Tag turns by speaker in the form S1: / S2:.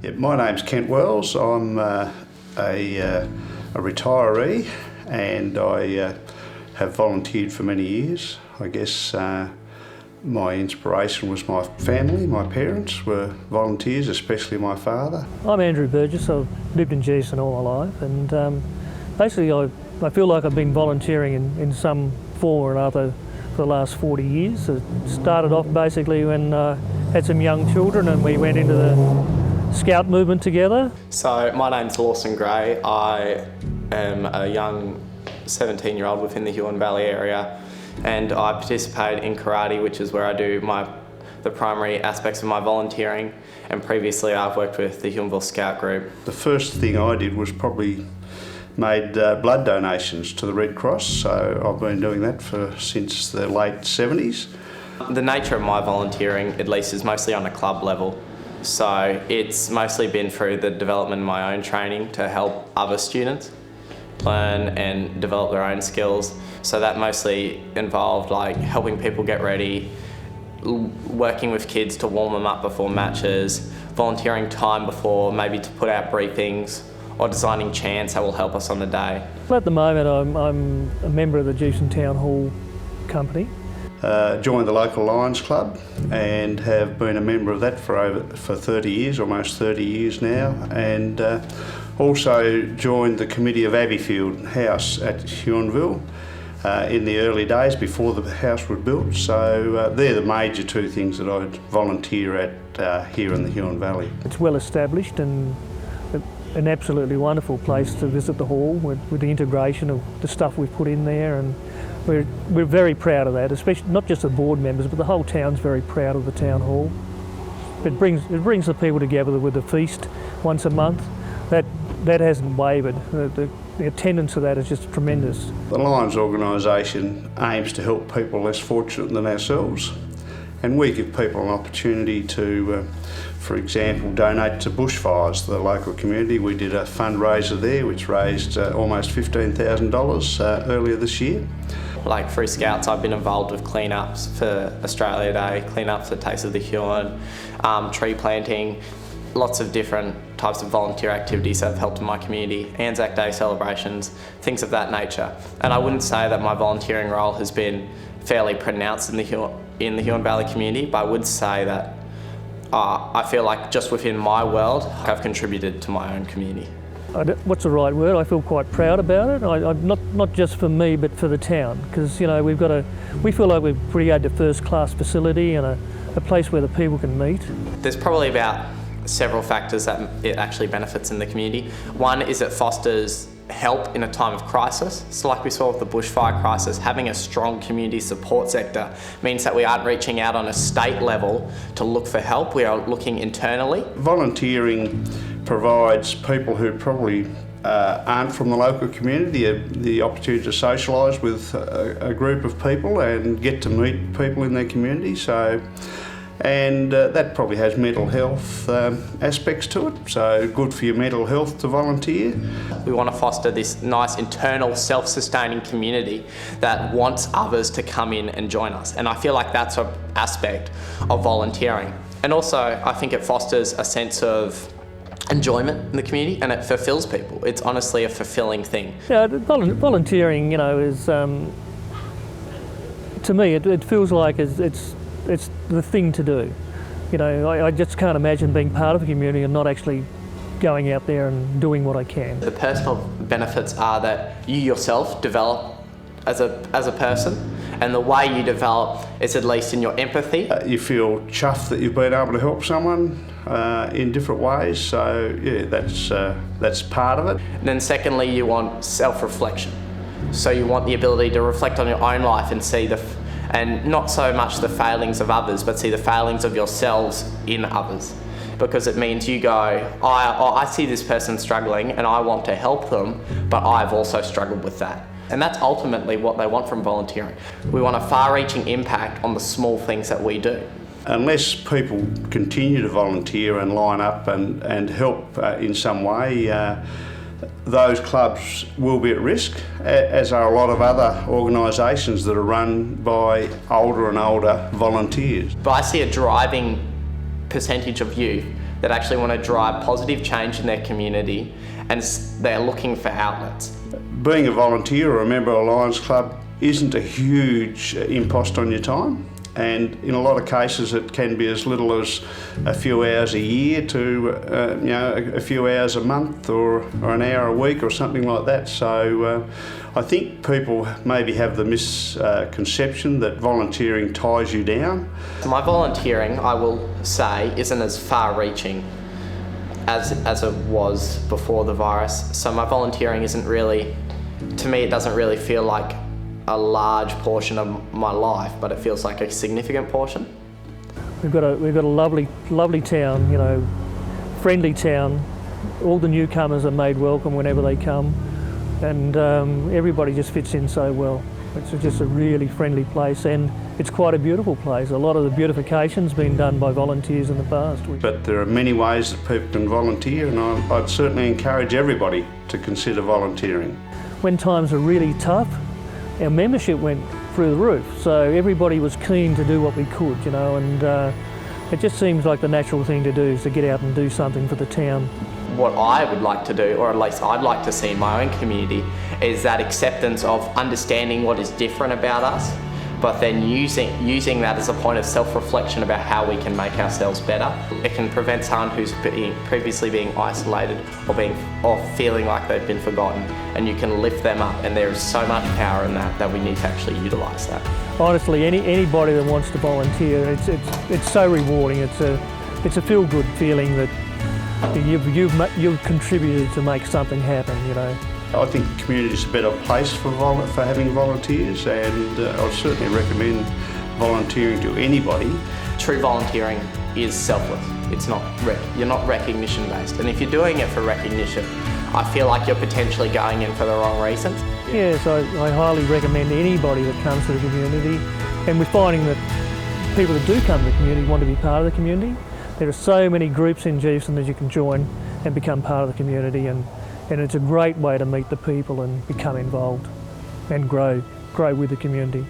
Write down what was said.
S1: Yeah, my name's Kent Wells. I'm a retiree and I have volunteered for many years. I guess my inspiration was my family. My parents were volunteers, especially my father.
S2: I'm Andrew Burgess. I've lived in Geeveston all my life, and basically I feel like I've been volunteering in some form or another for the last 40 years. It started off basically when I had some young children and we went into the Scout movement together.
S3: So my name's Lawson Gray. I am a young 17-year-old within the Huon Valley area, and I participate in karate, which is where I do the primary aspects of my volunteering, and previously I've worked with the Huonville Scout group.
S1: The first thing I did was probably made blood donations to the Red Cross, so I've been doing that since the late 70s.
S3: The nature of my volunteering, at least, is mostly on a club level. So it's mostly been through the development of my own training to help other students learn and develop their own skills. So that mostly involved like helping people get ready, working with kids to warm them up before matches, volunteering time before maybe to put out briefings, or designing chants that will help us on the day.
S2: Well, at the moment I'm a member of the Geeveston Town Hall company.
S1: Joined the local Lions Club and have been a member of that for 30 years, almost 30 years now, and also joined the committee of Abbeyfield House at Huonville in the early days before the house was built. So they're the major two things that I volunteer at here in the Huon Valley. It's
S2: well established and an absolutely wonderful place to visit the hall with the integration of the stuff we've put in there, and we're very proud of that, especially not just the board members, but the whole town's very proud of the town hall. It brings the people together with a feast once a month. That hasn't wavered. The attendance of that is just tremendous.
S1: The Lions organisation aims to help people less fortunate than ourselves, and we give people an opportunity to, for example, donate to bushfires to the local community. We did a fundraiser there which raised almost $15,000 earlier this year.
S3: Like through Scouts, I've been involved with cleanups for Australia Day, cleanups for Taste of the Huon, tree planting, lots of different types of volunteer activities that have helped in my community, Anzac Day celebrations, things of that nature. And I wouldn't say that my volunteering role has been fairly pronounced in the Huon Valley community, but I would say that I feel like just within my world, I've contributed to my own community.
S2: What's the right word? I feel quite proud about it. Not just for me, but for the town, because we feel like we've created a first-class facility and a place where the people can meet.
S3: There's probably about several factors that it actually benefits in the community. One is it fosters help in a time of crisis. So like we saw with the bushfire crisis, having a strong community support sector means that we aren't reaching out on a state level to look for help, we are looking internally.
S1: Volunteering provides people who probably aren't from the local community the opportunity to socialise with a group of people and get to meet people in their community. And that probably has mental health aspects to it, so good for your mental health to volunteer.
S3: We want to foster this nice internal self-sustaining community that wants others to come in and join us, and I feel like that's an aspect of volunteering. And also I think it fosters a sense of enjoyment in the community, and it fulfills people. It's honestly a fulfilling thing.
S2: Yeah, volunteering, is to me it feels like it's the thing to do. I just can't imagine being part of a community and not actually going out there and doing what I can.
S3: The personal benefits are that you yourself develop as a person, and the way you develop is at least in your empathy.
S1: You feel chuffed that you've been able to help someone in different ways, so yeah, that's part of it.
S3: And then secondly, you want self-reflection. So you want the ability to reflect on your own life and see and not so much the failings of others, but see the failings of yourselves in others. Because it means you go, I see this person struggling and I want to help them, but I've also struggled with that. And that's ultimately what they want from volunteering. We want a far-reaching impact on the small things that we do.
S1: Unless people continue to volunteer and line up and help in some way, those clubs will be at risk, as are a lot of other organisations that are run by older and older volunteers.
S3: But I see a driving percentage of youth that actually want to drive positive change in their community, and they're looking for outlets.
S1: Being a volunteer or a member of a Lions Club isn't a huge impost on your time, and in a lot of cases it can be as little as a few hours a year to a few hours a month or an hour a week or something like that. So I think people maybe have the misconception that volunteering ties you down.
S3: My volunteering, I will say, isn't as far-reaching as it was before the virus. So my volunteering isn't really, to me, it doesn't really feel like a large portion of my life, but it feels like a significant portion.
S2: We've got a lovely town, you know, friendly town. All the newcomers are made welcome whenever they come, and everybody just fits in so well. It's just a really friendly place, and it's quite a beautiful place. A lot of the beautification's been done by volunteers in the past.
S1: But there are many ways that people can volunteer, and I'd certainly encourage everybody to consider volunteering.
S2: When times are really tough, our membership went through the roof, so everybody was keen to do what we could, you know, and it just seems like the natural thing to do is to get out and do something for the town.
S3: What I would like to do, or at least I'd like to see in my own community, is that acceptance of understanding what is different about us, but then using that as a point of self-reflection about how we can make ourselves better. It can prevent someone who's previously being isolated or feeling like they've been forgotten, and you can lift them up, and there is so much power in that we need to actually utilise that.
S2: Honestly, anybody that wants to volunteer, it's so rewarding. It's a feel-good feeling that you've contributed to make something happen, you know.
S1: I think the community is a better place for having volunteers, and I would certainly recommend volunteering to anybody.
S3: True volunteering is selfless. It's not you're not recognition based, and if you're doing it for recognition, I feel like you're potentially going in for the wrong reasons.
S2: Yes, I highly recommend anybody that comes to the community, and we're finding that people that do come to the community want to be part of the community. There are so many groups in Geeveston that you can join and become part of the community, and it's a great way to meet the people and become involved and grow with the community.